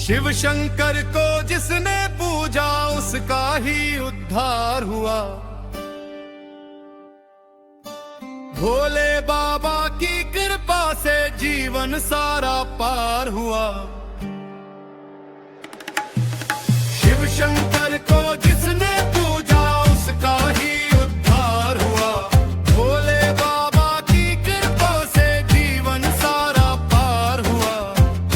शिव शंकर को जिसने पूजा उसका ही उद्धार हुआ। भोले बाबा की कृपा से जीवन सारा पार हुआ। शिव शंकर को जिसने पूजा उसका ही उद्धार हुआ। भोले बाबा की कृपा से जीवन सारा पार हुआ।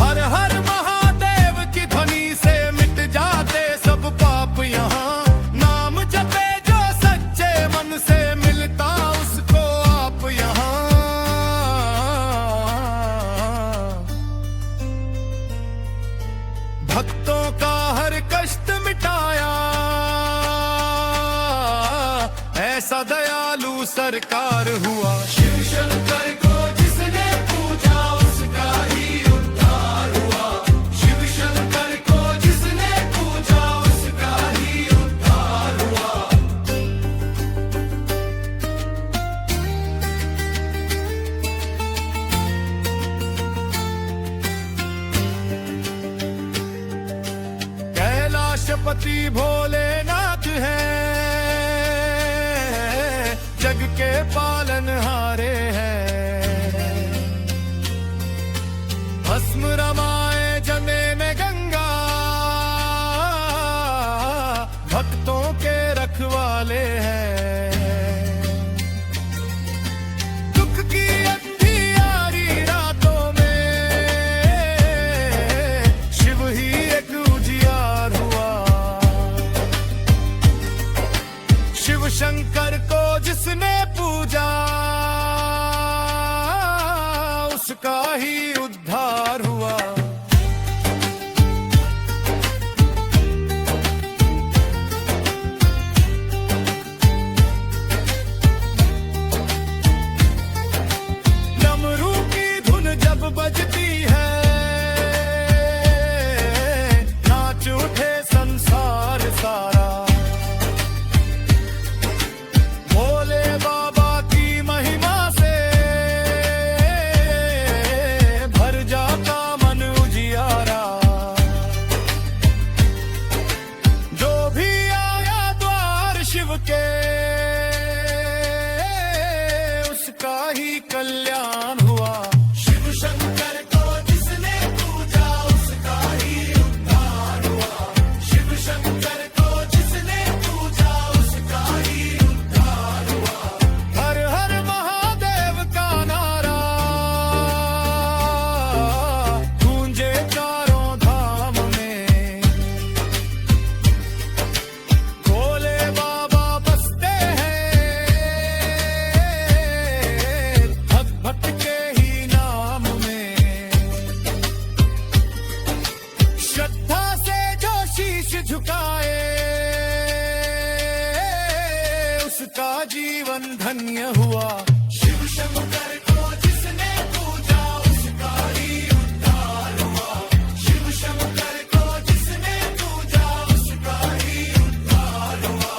हर हर महादेव की ध्वनि से मिट जाते सब पाप यहाँ। नाम जपे जो सच्चे मन से मिलता उसको आप यहाँ। भक्तों का हर कष्ट मिटाया ऐसा दयालु सरकार हुआ। शिव शंकर को जिसने पूजा उसका ही उद्धार हुआ। शिव शंकर को जिसने पूजा उसका ही उद्धार हुआ। कैलाशपति भोलेनाथ है, जग के पालनहारे हैं। भस्म रमाए जमे में गंगा, भक्तों के रखवाले हैं। दुख की अंधियारी रातों में शिव ही एक उजियार हुआ। शिव शंकर को जिसने पूजा उसका ही उद्धार हुआ। डमरू की धुन जब बजती है नाच उठे संसार सारा। भोले बाबा की महिमा से भर जाता मन उजियारा। जो भी आया द्वार शिव के उसका ही कल्याण हुआ। शिव शंकर को जिसने पूजा उसका ही उद्धार हुआ। शिव शंकर को जिसने पूजा उसका ही उद्धार हुआ। हर हर महादेव का नारा गूंजे चारों धाम में। भोले बाबा बसते हैं भक्त भक्त के ही नाम में। श्रद्धा से जो शीश झुकाए उसका जीवन धन्य हुआ। शिव शंकर को जिसने पूजा उसका ही उद्धार हुआ। शिव शंकर को जिसने पूजा उसका ही उद्धार हुआ।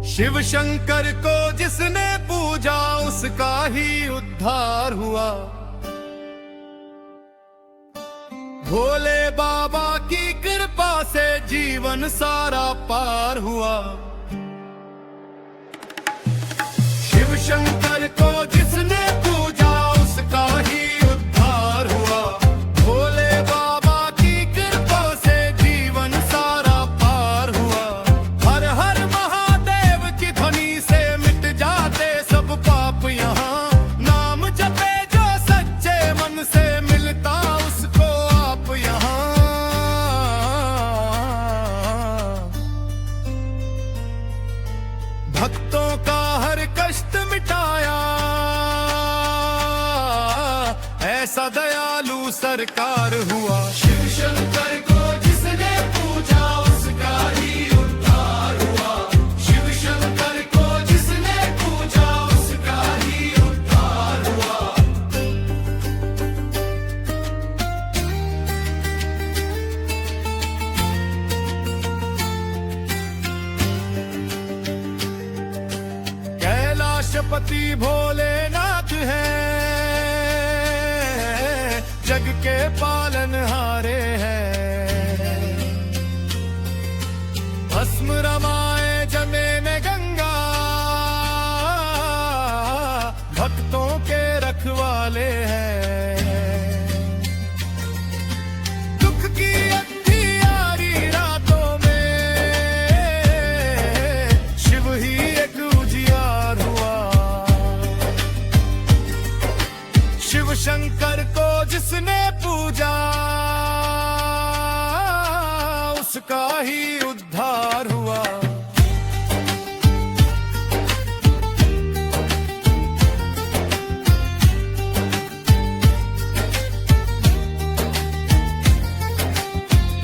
शिव शंकर को जिसने पूजा उसका ही उद्धार हुआ। भोले बाबा की कृपा से जीवन सारा पार हुआ। शिव शंकर को जिसने पूजा उसका ही उद्धार हुआ। भोले बाबा की कृपा से जीवन सारा पार हुआ। हर हर महादेव की ध्वनि से मिट जाते सब पाप यहाँ। नाम जपे जो सच्चे मन से मिलता उसको आप यहाँ। भक्तों का हर कष्ट मिटाया ऐसा दयालु सरकार हुआ। शिव शंकर को कैलाशपति भोलेनाथ है, जग के पालनहारे हैं। भस्म रमाए जमे में गंगा, भक्तों के रखवाले हैं। दुख की अंधियारी रातों में शिव ही एक उजियार हुआ। शिव शंकर को जिसने पूजा, उसका ही उद्धार हुआ।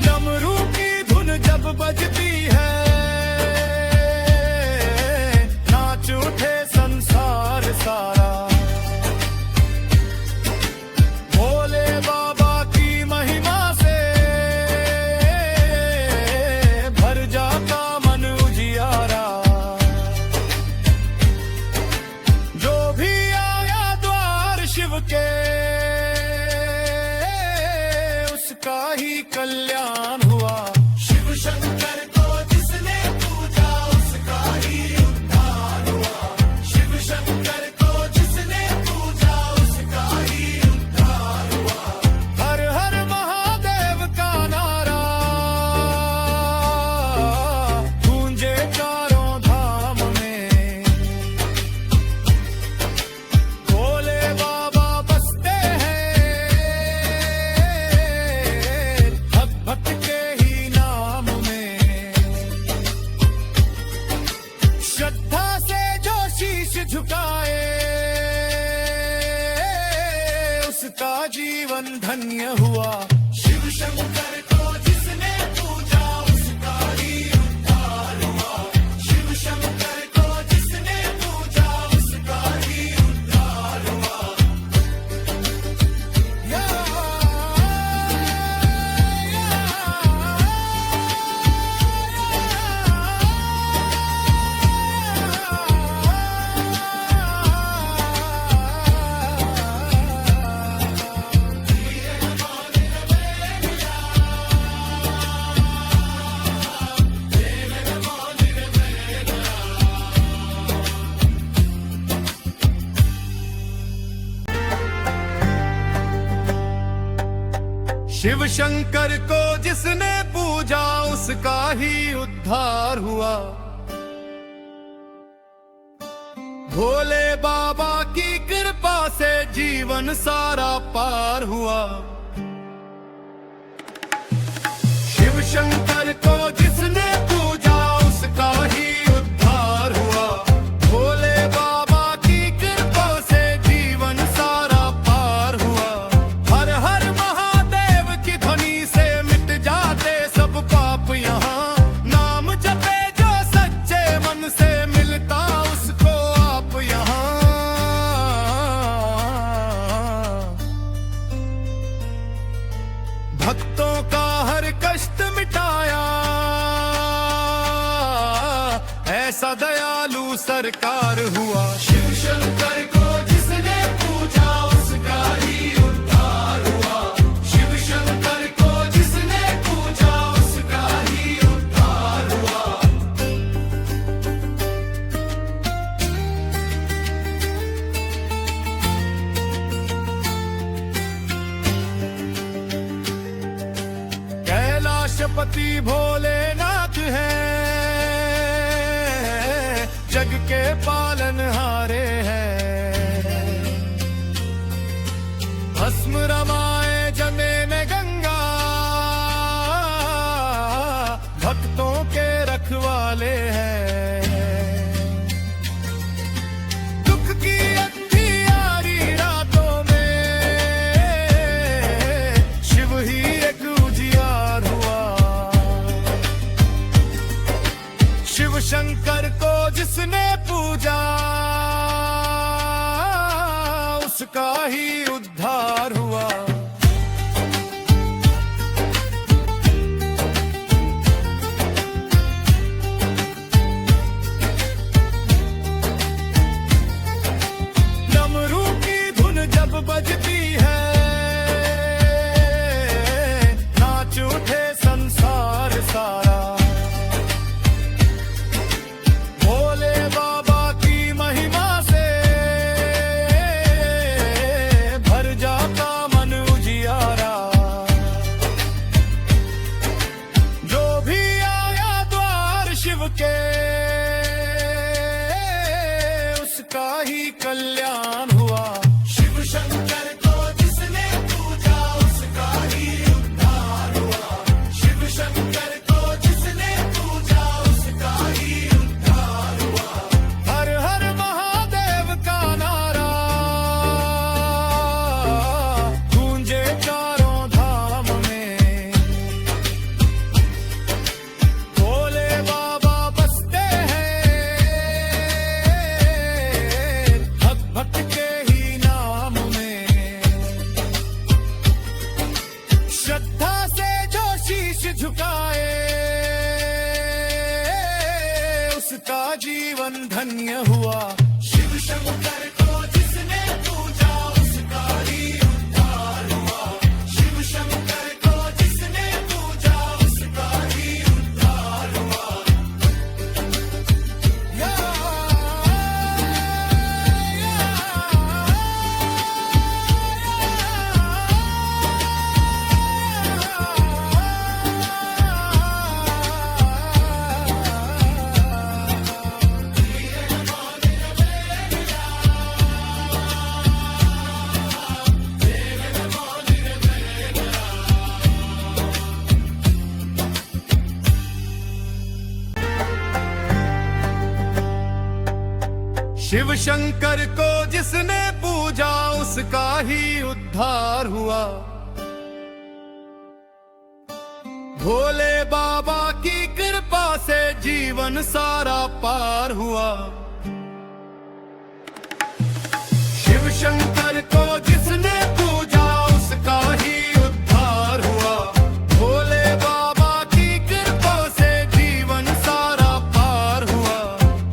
डमरू की धुन जब बजती है, नाच उठे संसार सारा। भोले बाबा की महिमा से भर जाता मन उजियारा। जो भी आया द्वार शिव के, उसका ही कल्याण हुआ। शिव शंकर को जिसने पूजा, उसका ही उद्धार हुआ। शिव शंकर को जिसने पूजा, उसका ही उद्धार हुआ। हर हर महादेव का नारा गूंजे चारों धाम में। भोले बाबा बसते हैं भक्त भक्त के ही नाम में। श्रद्धा से जो शीश झुकाए, उसका जीवन धन्य हुआ। शिव शंकर को जिसने पूजा, उसका ही उद्धार हुआ। शिव शंकर को जिसने पूजा, उसका ही उद्धार हुआ। या शिव शंकर को जिसने पूजा, उसका ही उद्धार हुआ। भोले बाबा की कृपा से जीवन सारा पार हुआ। शिव शंकर को जिसने पूजा, उसका ही उद्धार हुआ। भोले बाबा की कृपा से जीवन सारा पार हुआ। हर हर महादेव की ध्वनि से मिट जाते सब पाप यहाँ। नाम जपे जो सच्चे मन से, मिलता उसको आप यहाँ। भक्तों का हर कष्ट मिटाया, ऐसा दयालु सरकार हुआ। शिव शंकर को जिसने पूजा, उसका ही उद्धार हुआ। शिव शंकर को जिसने पूजा, उसका ही उद्धार हुआ। कैलाशपति भोलेनाथ है, जग के पालनहारे हैं। भस्म रमाए जमे में गंगा, भक्तों के रखवाले हैं। दुख की अंधियारी रातों में शिव ही एक उजियार हुआ। शिव शंकर को जिसने पूजा, उसका ही उद्धार हुआ। कल्याण हुआ। शिव शंकर को जिसने पूजा उसका ही उद्धार हुआ। शिव शंकर को जिसने पूजा उसका ही उद्धार हुआ। हर हर महादेव का नारा गूंजे चारों धाम में। भोले बाबा बसते हैं भक्त भक्त के ही नाम में। श्रद्धा से जो शीश झुकाए उसका जीवन धन्य हुआ। शिव शंकर को जिसने पूजा उसका ही उद्धार हुआ। शिव शंकर को जिसने पूजा उसका ही उद्धार हुआ। या, शिव शंकर को जिसने पूजा उसका ही उद्धार हुआ। भोले बाबा की कृपा से जीवन सारा पार हुआ। शिव शंकर को जिसने पूजा उसका ही उद्धार हुआ। भोले बाबा की कृपा से जीवन सारा पार हुआ।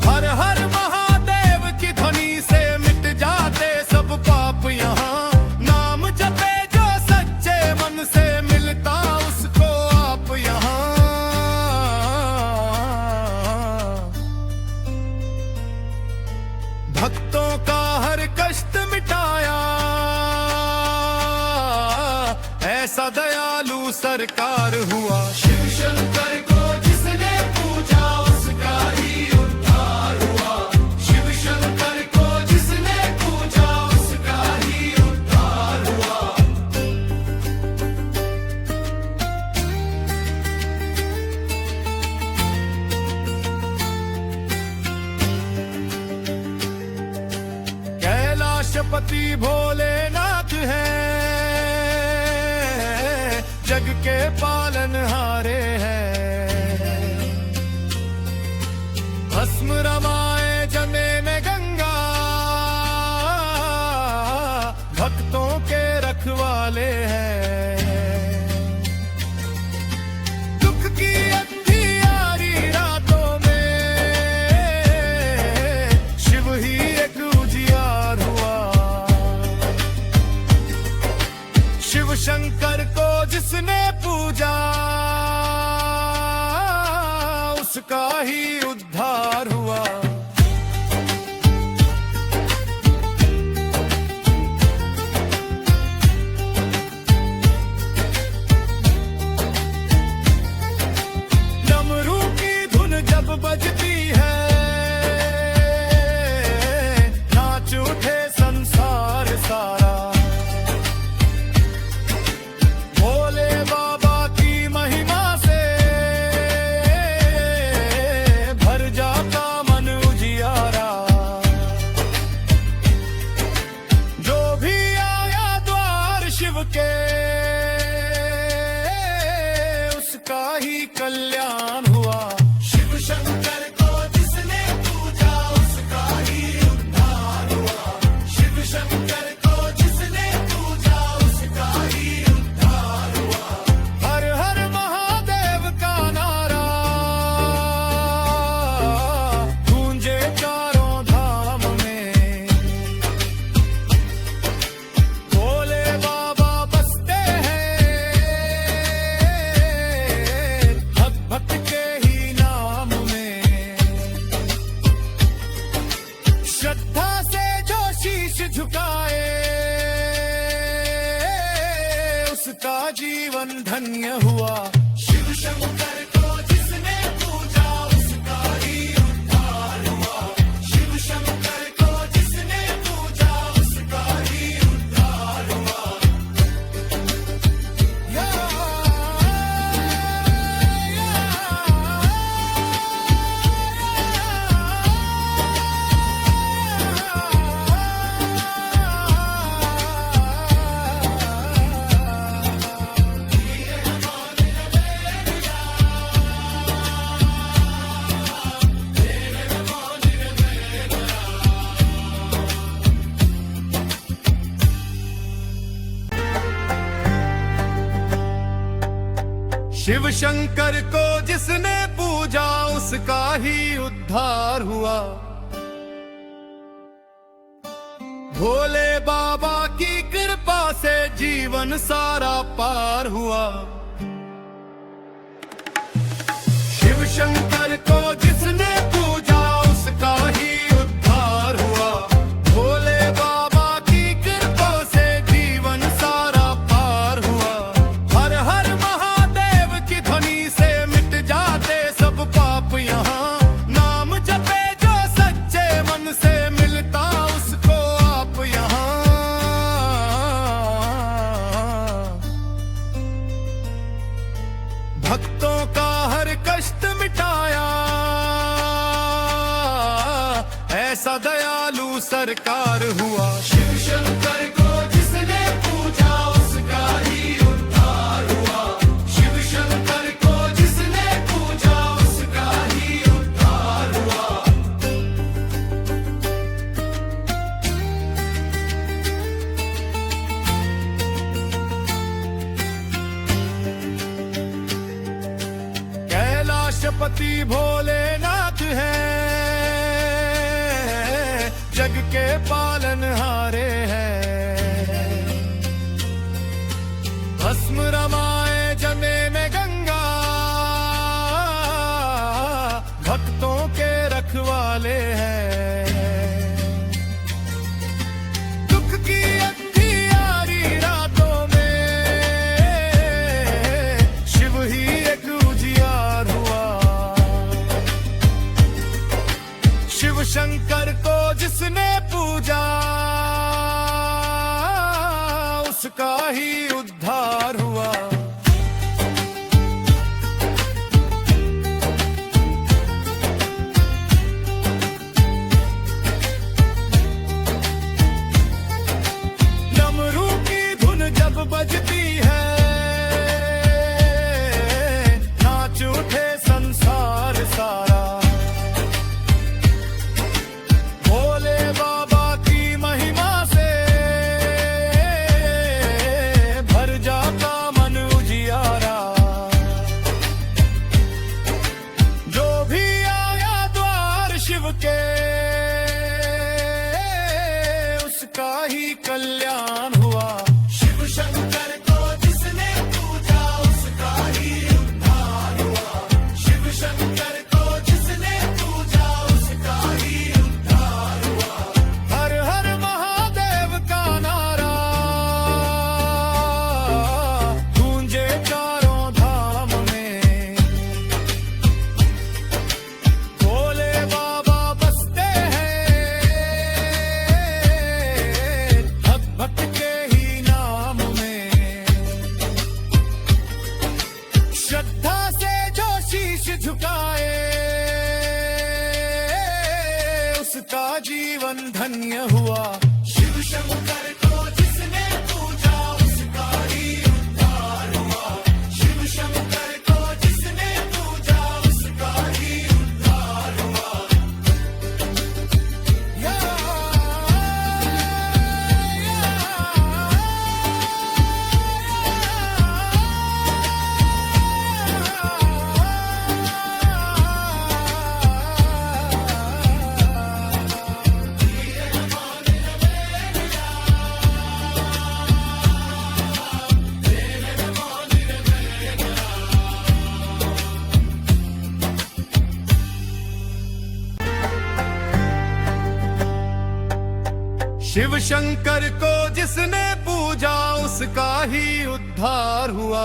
हर हर महादेव की ध्वनि से मिट जाते सब पाप यहाँ। नाम जपे जो सच्चे मन से मिलता उसको आप यहाँ। भक्तों का हर कष्ट मिटाया ऐसा दयालु सरकार हुआ। शिव शंकर को जिसने पूजा उसका ही उद्धार हुआ। शिव शंकर को जिसने पूजा उसका ही उद्धार हुआ। कैलाशपति भोलेनाथ है जग के पालनहारे हैं। भस्म रमाए जमे में गंगा भक्तों के रखवाले हैं। दुख की अंधियारी रातों में शिव ही एक उजियार हुआ। शिव शंकर को जिसने पूजा उसका ही उद्धार हुआ। डमरू की धुन जब बजती है नाच उठे संसार सारा। भोले बाबा की महिमा से भर जाता मन उजियारा। जो भी आया द्वार शिव के उसका ही कल्याण हुआ। शिव शंकर को जिसने पूजा उसका ही उद्धार हुआ। शिव शंकर को जिसने पूजा उसका ही उद्धार हुआ। हर हर महादेव का नारा गूंजे चारों धाम में। भोले बाबा बसते हैं भक्त भक्त के ही नाम में। श्रद्धा से जो शीश झुकाए उसका जीवन धन्य हुआ। शिव शंकर को जिसने पूजा उसका ही उद्धार हुआ। शिव शंकर को जिसने शिव शंकर को जिसने पूजा उसका ही उद्धार हुआ। भोले बाबा की कृपा से जीवन सारा पार हुआ। शिव शंकर को जिसने पूजा उसका ही उद्धार हुआ। भोले बाबा की कृपा से जीवन सारा पार हुआ। हर हर महादेव की ध्वनि से मिट जाते सब पाप यहाँ। नाम जपे जो सच्चे मन से मिलता उसको आप यहाँ। भक्तों का हर कष्ट मिटाया ऐसा दयालु सरकार हुआ। शिव शंकर को जिसने पूजा उसका ही उद्धार हुआ। शिव शंकर को जिसने पूजा उसका ही उद्धार हुआ। कैलाशपति भोलेनाथ है, जग के पालनहारे हैं। भस्म रमाए जमे में गंगा, भक्तों के रखवाले हैं। दुख की अंधियारी रातों में शिव ही एक उजियार हुआ। शिव शंकर को जिसने पूजा उसका ही उद्धार हुआ। डमरू की धुन जब बजती है नाच उठे संसार सारा। भोले बाबा की महिमा से भर जाता मन उजियारा। जो भी आया द्वार शिव के उसका ही कल्याण हुआ। शिव शंकर को जिसने पूजा उसका ही उद्धार हुआ। शिव शंकर को जिसने पूजा उसका ही उद्धार हुआ। हर हर महादेव का नारा गूंजे चारों धाम में। भोले बाबा बसते हैं भक्त भक्त के ही नाम में। श्रद्धा से जो शीश झुकाए उसका जीवन धन्य हुआ। शिव शंकर को जिसने पूजा उसका ही उद्धार हुआ। शिव शंकर को जिसने पूजा उसका ही उद्धार हुआ। या, शिव शंकर को जिसने पूजा उसका ही उद्धार हुआ।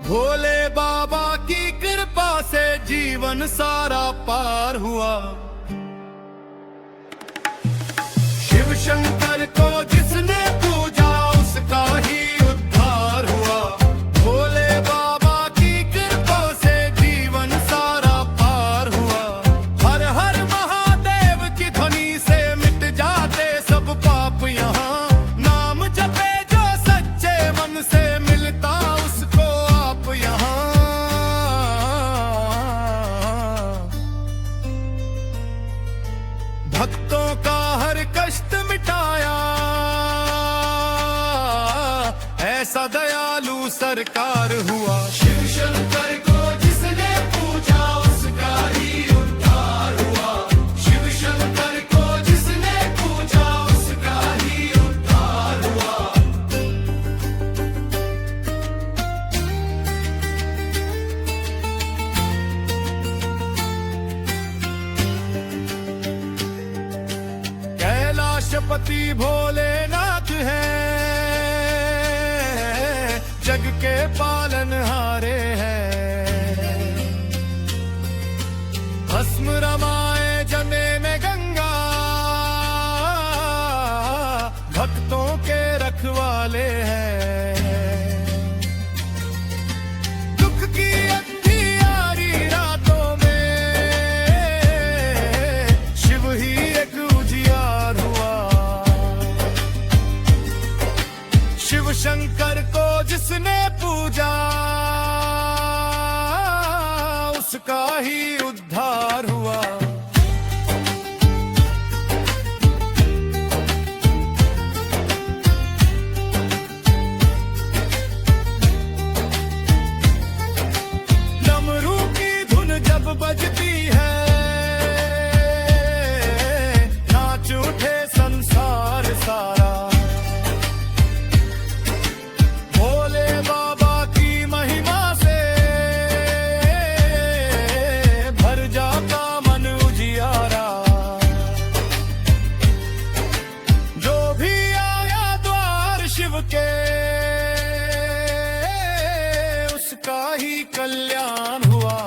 भोले बाबा की कृपा से जीवन सारा पार हुआ। शिव शंकर को जिसने पूजा उसका ही उद्धार हुआ। भोले बाबा की कृपा से जीवन सारा पार हुआ। हर हर महादेव की ध्वनि से मिट जाते सब पाप यहाँ। नाम जपे जो सच्चे मन से मिलता उसको आप यहाँ। भक्तों का हर कष्ट मिटाया ऐसा दयालु सरकार हुआ। शिव शंकर को जिसने पूजा उसका ही उद्धार हुआ। शिव शंकर को जिसने पूजा उसका ही उद्धार हुआ। कैलाशपति भोलेनाथ है, जग के पालनहारे हैं। भस्म रमाए जमे में गंगा, भक्तों के रखवाले हैं। दुख की अंधियारी रातों में शिव ही एक उजियार हुआ। शिव शंकर को जिसने पूजा उसका ही उद्धार हुआ। डमरू की धुन जब बजती है, नाच उठे संसार सारा। भोले बाबा की महिमा से भर जाता मन उजियारा। जो भी आया द्वार शिव के उसका ही कल्याण हुआ।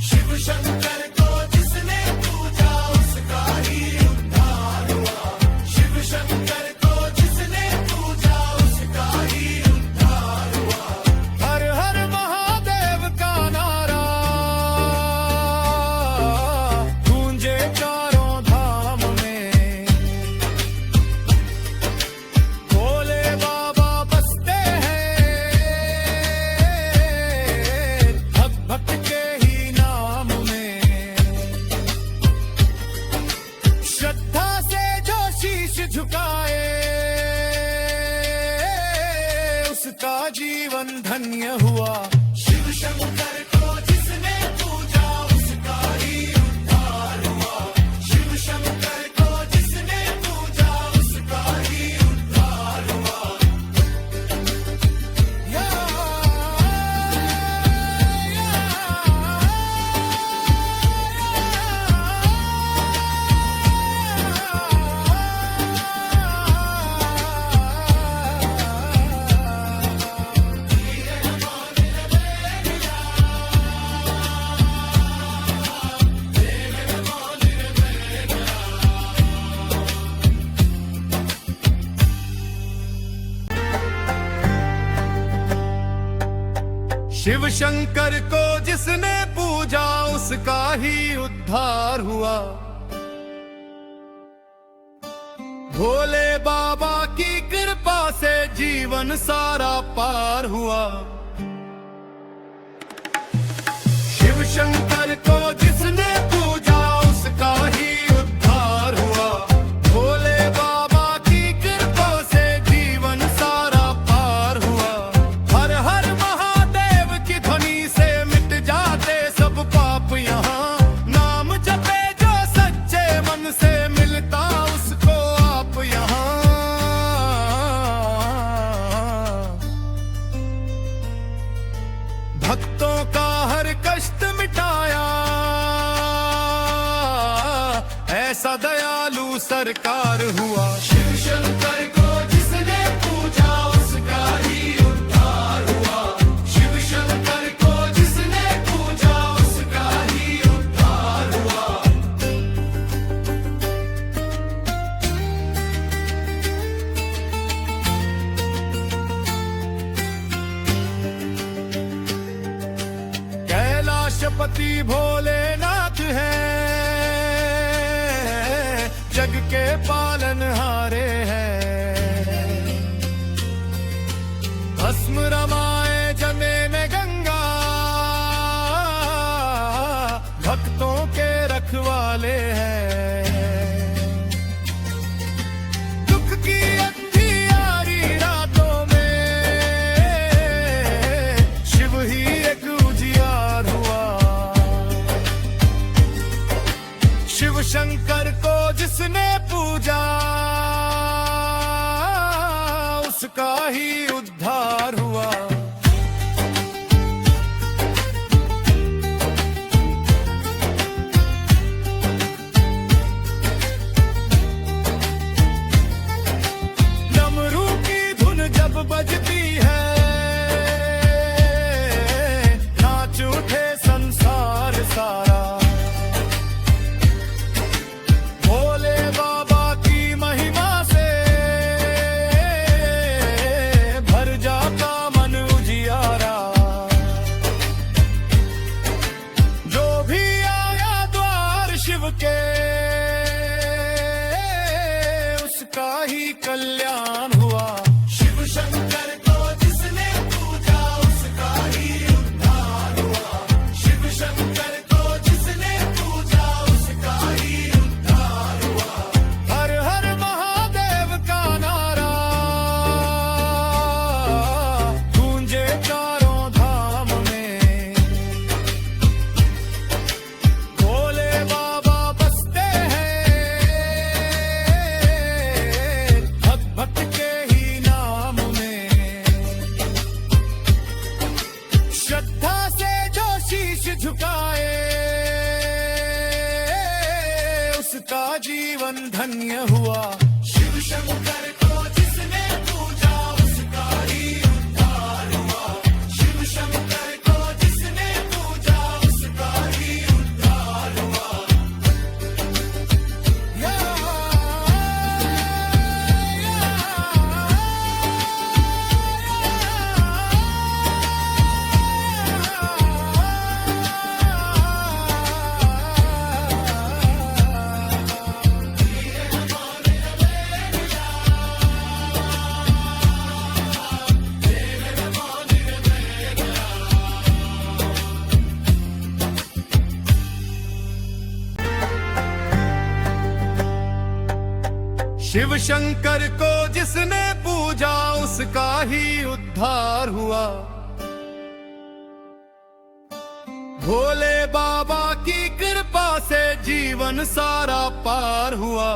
शिव शंकर को जिसने पूजा उसका ही उद्धार हुआ। शिव शंकर को जिसने पूजा उसका ही उद्धार हुआ। हर हर महादेव का नारा गूंजे चारों धाम में। भोले बाबा बसते हैं भक्त भक्त के ही नाम में। श्रद्धा से जो शीश झुकाए उसका जीवन धन्य हुआ। शिव शंकर को जिसने पूजा उसका ही उद्धार हुआ। शिव शंकर को जिसने पूजा उसका ही उद्धार हुआ। या, शिव शंकर को जिसने पूजा उसका ही उद्धार हुआ। भोले बाबा की कृपा से जीवन सारा पार हुआ। शिव शंकर को जिसने पूजा उसका ही उद्धार हुआ। भोले बाबा की कृपा से जीवन सारा पार हुआ। हर हर महादेव की ध्वनि से मिट जाते सब पाप यहाँ। नाम जपे जो सच्चे मन से मिलता उसको आप यहाँ। भक्तों का हर कष्ट मिटाया ऐसा दयालु सरकार हुआ। शिव शंकर को जिसने पूजा उसका ही उद्धार हुआ। शिव शंकर को जिसने पूजा उसका ही उद्धार हुआ। कैलाशपति भोलेनाथ है, जग के पालनहारे हैं। भस्म रमाए जमे में गंगा, भक्तों के रखवाले हैं। दुख की अंधियारी रातों में जीवन धन्य हुआ। शिव शंकर को जिसने पूजा उसका ही उद्धार हुआ। शिव शंकर को जिसने पूजा उसका ही उद्धार हुआ। शिव शंकर को जिसने पूजा उसका ही उद्धार हुआ। भोले बाबा की कृपा से जीवन सारा पार हुआ।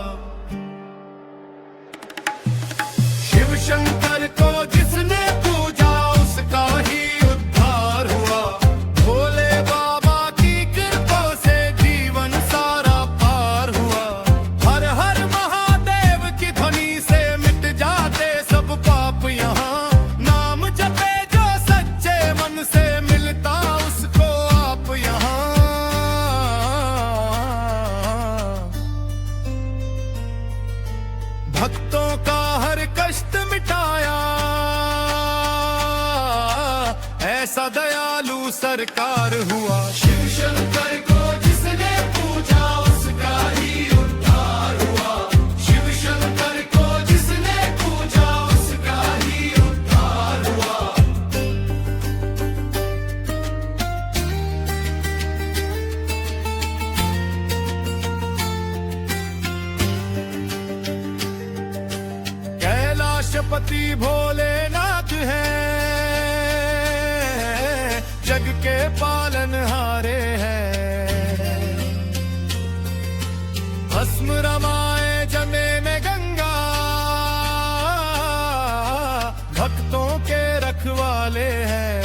शिव शंकर को जिसने पूजा उसका ही उद्धार हुआ। भोले बाबा की कृपा से जीवन सारा पार हुआ। हर हर महादेव की ध्वनि से मिट जाते सब पाप यहाँ। नाम जपे जो सच्चे मन से मिलता उसको आप यहाँ। भक्तों का हर कष्ट मिटाया ऐसा दयालु सरकार हुआ। शिव शंकर को जिसने पूजा उसका ही उद्धार हुआ। शिव शंकर को जिसने पूजा उसका ही उद्धार हुआ। कैलाशपति भोलेनाथ है जग के पालनहारे हैं। भस्म रमाए जमे में गंगा भक्तों के रखवाले हैं।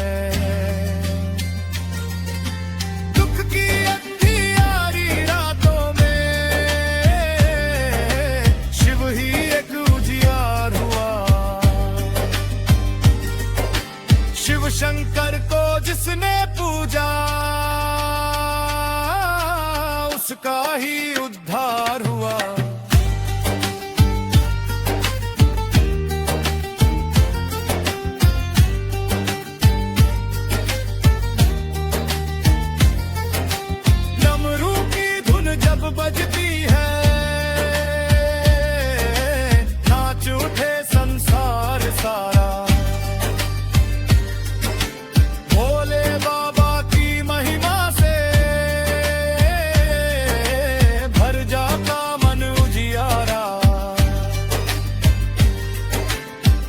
दुख की अंधियारी रातों में शिव ही एक उजियार हुआ। शिव शंकर को जिसने पूजा उसका ही उद्धार हुआ। डमरू की धुन जब बजती है नाच उठे संसार सारा। भोले बाबा की महिमा से भर जाता मन उजियारा।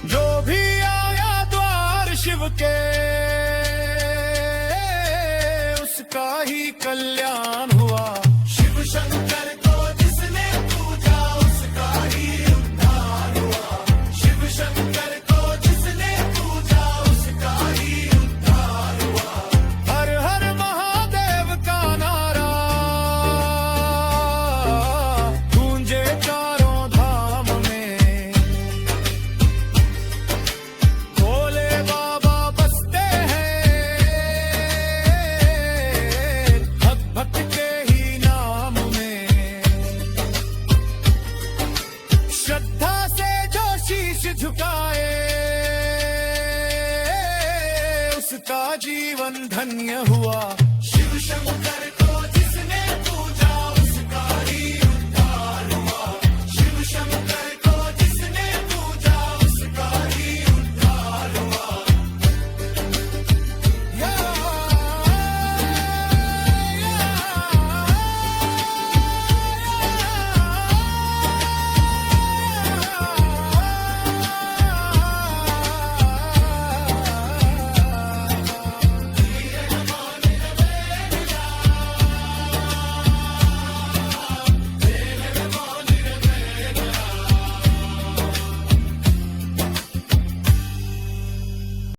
जो भी आया द्वार शिव के उसका ही कल्याण हुआ। शिव शंकर को जिसने पूजा उसका ही उद्धार हुआ। शिव शंकर को जिसने पूजा उसका ही उद्धार हुआ। हर हर महादेव का नारा गूंजे चारों धाम में। भोले बाबा बसते हैं भक्त भक्त के ही नाम में। श्रद्धा से जो शीश झुकाए उसका जीवन धन्य हुआ। शिव शंकर